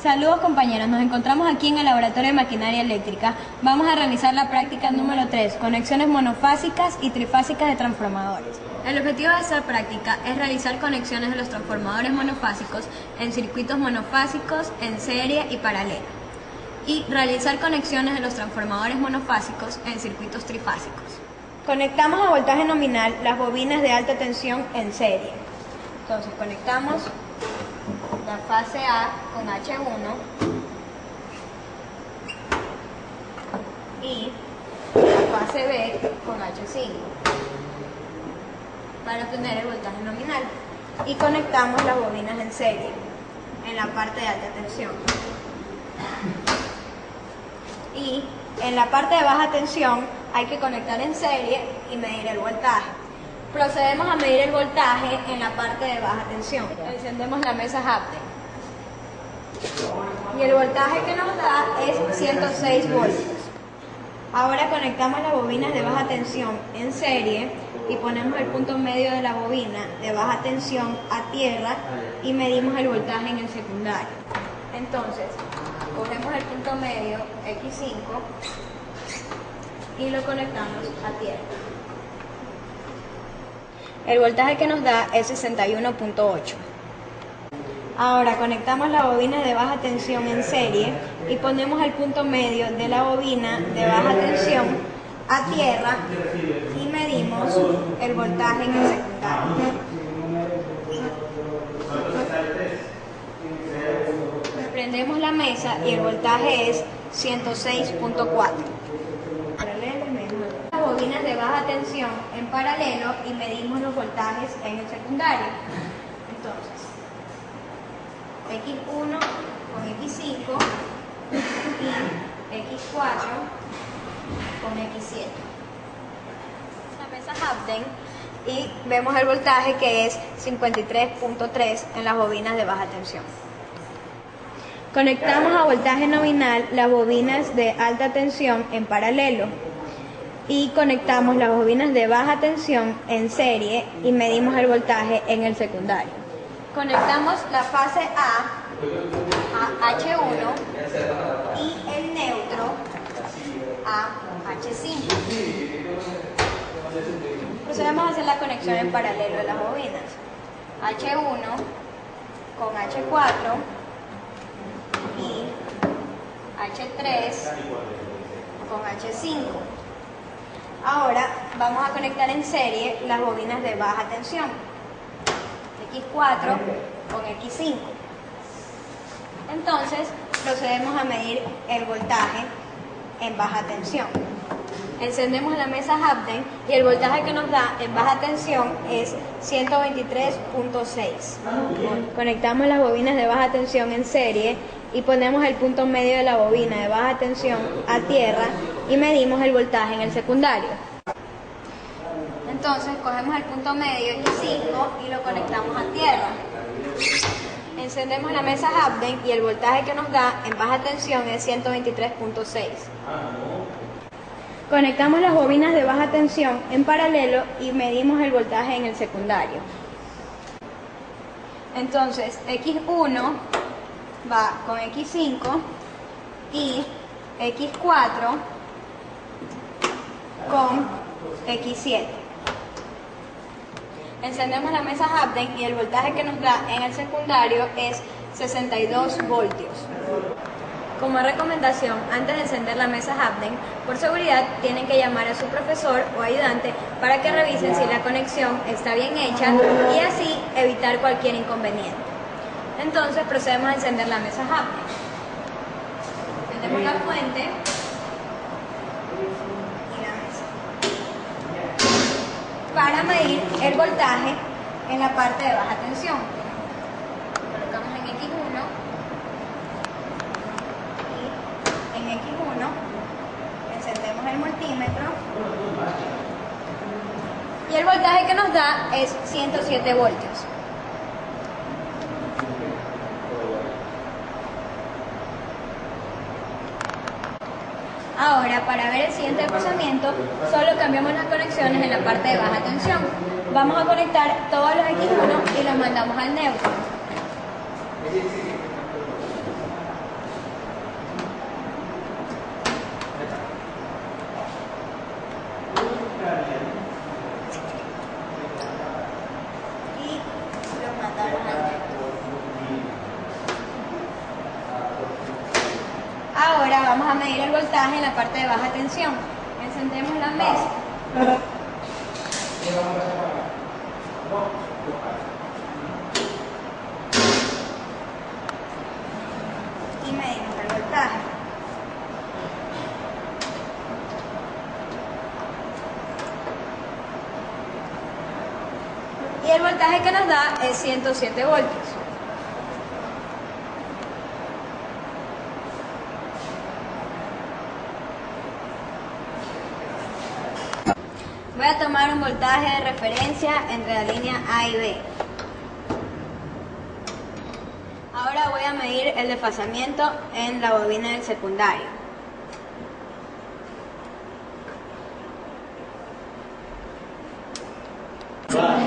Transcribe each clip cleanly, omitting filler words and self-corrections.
Saludos compañeros, nos encontramos aquí en el laboratorio de maquinaria eléctrica. Vamos a realizar la práctica número 3, conexiones monofásicas y trifásicas de transformadores. El objetivo de esta práctica es realizar conexiones de los transformadores monofásicos en circuitos monofásicos, en serie y paralelo, y realizar conexiones de los transformadores monofásicos en circuitos trifásicos. Conectamos a voltaje nominal las bobinas de alta tensión en serie. Entonces conectamos la fase A con H1 y la fase B con H5 para obtener el voltaje nominal, y conectamos las bobinas en serie en la parte de alta tensión, y en la parte de baja tensión hay que conectar en serie y medir el voltaje. Procedemos a medir el voltaje en la parte de baja tensión. Encendemos la mesa Hapten y el voltaje que nos da es 106 voltios. Ahora conectamos las bobinas de baja tensión en serie y ponemos el punto medio de la bobina de baja tensión a tierra y medimos el voltaje en el secundario. Entonces, cogemos el punto medio X5 y lo conectamos a tierra. El voltaje que nos da es 61.8. Ahora conectamos la bobina de baja tensión en serie y ponemos el punto medio de la bobina de baja tensión a tierra y medimos el voltaje en el secundario. Prendemos la mesa y el voltaje es 106.4. Las bobinas de baja tensión en paralelo y medimos los voltajes en el secundario. Entonces, X1 con X5 y X4 con X7. La mesa Hapten y vemos el voltaje que es 53.3 en las bobinas de baja tensión. Conectamos a voltaje nominal las bobinas de alta tensión en paralelo y conectamos las bobinas de baja tensión en serie y medimos el voltaje en el secundario. Conectamos la fase A H1 y el neutro a H5. Procedemos a hacer la conexión en paralelo de las bobinas. H1 con H4 y H3 con H5. Ahora vamos a conectar en serie las bobinas de baja tensión, X4 con X5. Entonces procedemos a medir el voltaje en baja tensión. Encendemos la mesa Hapten y el voltaje que nos da en baja tensión es 123.6. Conectamos las bobinas de baja tensión en serie y ponemos el punto medio de la bobina de baja tensión a tierra y medimos el voltaje en el secundario. Entonces cogemos el punto medio X5 y lo conectamos a tierra. Encendemos la mesa Hapten y el voltaje que nos da en baja tensión es 123.6. Conectamos las bobinas de baja tensión en paralelo y medimos el voltaje en el secundario. Entonces X1 va con X5 y X4 con X7. Encendemos la mesa Hapten y el voltaje que nos da en el secundario es 62 voltios. Como recomendación, antes de encender la mesa Hapten, por seguridad tienen que llamar a su profesor o ayudante para que revisen si la conexión está bien hecha y así evitar cualquier inconveniente. Entonces procedemos a encender la mesa Hapten. Encendemos la fuente y la mesa para medir el voltaje en la parte de baja tensión. Colocamos en X1 y en X1 encendemos el multímetro y el voltaje que nos da es 107 voltios. Ahora, para ver el siguiente procedimiento, solo cambiamos las conexiones en la parte de baja tensión. Vamos a conectar todos los X1 y los mandamos al neutro. vamos a medir el voltaje en la parte de baja tensión. Encendemos la mesa. Y medimos el voltaje. Y el voltaje que nos da es 107 voltios. Voy a tomar un voltaje de referencia entre la línea A y B. Ahora voy a medir el desfasamiento en la bobina del secundario.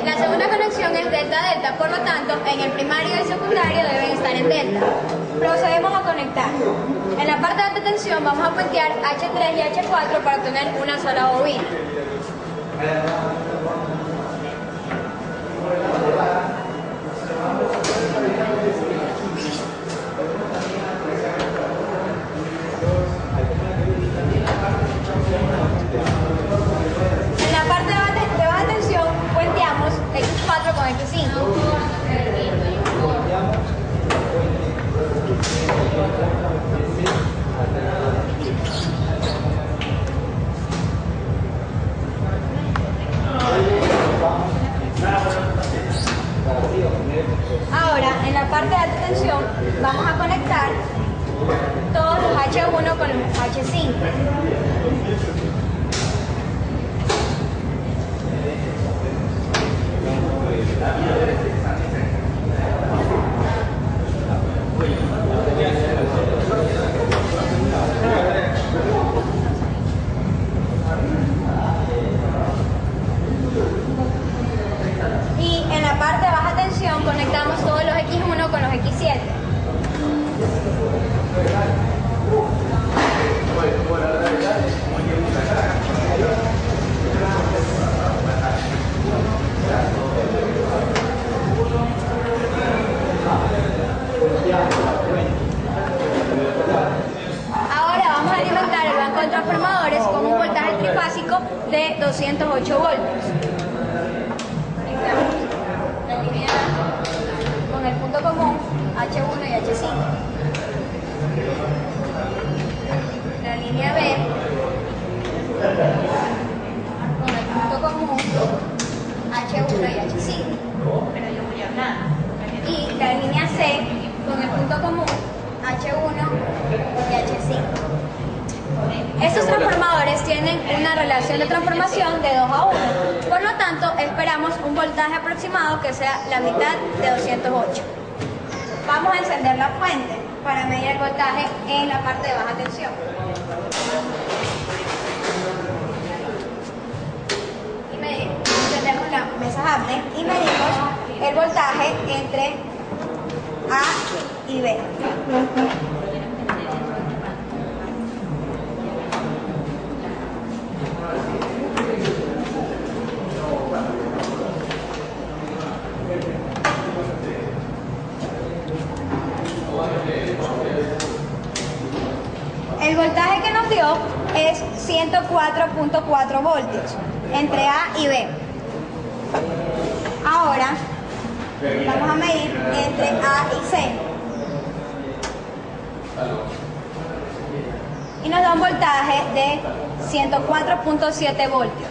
La segunda conexión es delta-delta, por lo tanto, en el primario y el secundario deben estar en delta. Procedemos a conectar. En la parte de alta tensión vamos a puentear H3 y H4 para obtener una sola bobina. En la parte de baja tensión puenteamos X4 con X5. Ahora, en la parte de alta tensión, vamos a conectar todos los H1 con los H5. Y en la parte de baja tensión conectamos todos los X1 con los X7. Ahora vamos a alimentar el banco de transformadores con un voltaje trifásico de 208 voltios. La línea A con el punto común H1 y H5. La línea B con el punto común H1 y H5. Y la línea C con el punto común H1 y H5. Estos transformadores tienen una relación de transformación de 2 a 1. Por lo tanto, esperamos un voltaje aproximado que sea la mitad de 208. Vamos a encender la fuente para medir el voltaje en la parte de baja tensión. Encendemos la mesa Hapner y medimos el voltaje entre A y B. El voltaje que nos dio es 104.4 voltios entre A y B. Ahora vamos a medir entre A y C. Y nos da un voltaje de 104.7 voltios.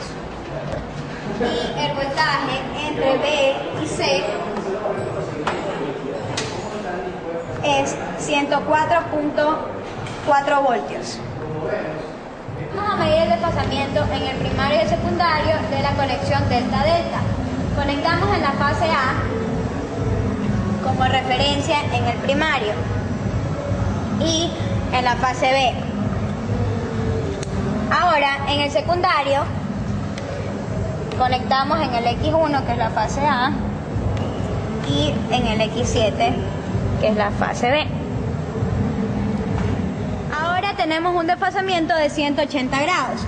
Y el voltaje entre B y C es 104.4 voltios. Vamos a medir el desfasamiento en el primario y el secundario de la conexión delta-delta. Conectamos en la fase A como referencia en el primario y en la fase B. Ahora, en el secundario, conectamos en el X1, que es la fase A, y en el X7, que es la fase B. Ahora tenemos un desfasamiento de 180 grados.